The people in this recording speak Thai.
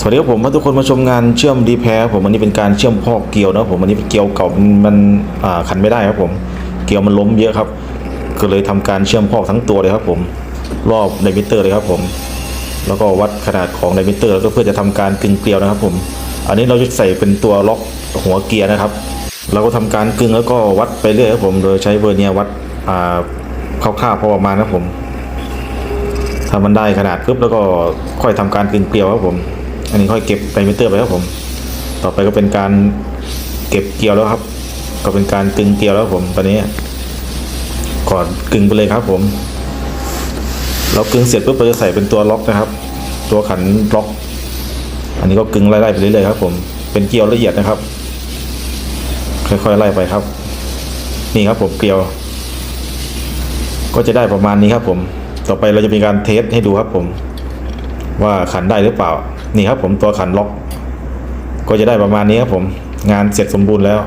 สวัสดีครับผมทุกคนมาชมงานเชื่อมดีแพร์ผมอันนี้เป็นการเชื่อมพอกเกลียวนะผมอันนี้เป็นเกลียวเก่ามันขันไม่ได้ครับผมเกลียวมันล้มเยอะครับก็เลยทำการเชื่อมพอกทั้งตัวเลยครับผมรอบไดมิเตอร์เลยครับผมแล้วก็วัดขนาดของไดมิเตอร์แล้วก็เพื่อจะทำการกึงเกลียวนะครับผมอันนี้เราจะใส่เป็นตัวล็อกหัวเกียร์นะครับเราก็ทำการกึงแล้วก็วัดไปเรื่อยครับผมโดยใช้เวอร์เนียร์วัดคร่าวๆพอประมาณครับผมถ้ามันได้ขนาดปุ๊บแล้วก็ค่อยทำการกึงเกลียวครับผมอันนี้ค่อยเก็บไดมิเตอร์ไปครับผมต่อไปก็เป็นการเก็บเกลียวแล้วครับก็เป็นการกึงเกลียวแล้วผมตอนนี้ก่อนกึงไปเลยครับผมเรากึงเสร็จปุ๊บเราจะใส่เป็นตัวล็อกนะครับตัวขันล็อกอันนี้ก็กึงไล่ๆไปเรื่อยๆครับผมเป็นเกลียวละเอียดนะครับค่อยๆไล่ไปครับนี่ครับผมเกลียวก็จะได้ประมาณนี้ครับผมต่อไปเราจะมีการเทสให้ดูครับผมว่าขันได้หรือเปล่านี่ครับผมตัวขันล็อกก็จะได้ประมาณนี้ครับผมงานเสร็จสมบูรณ์แล้ว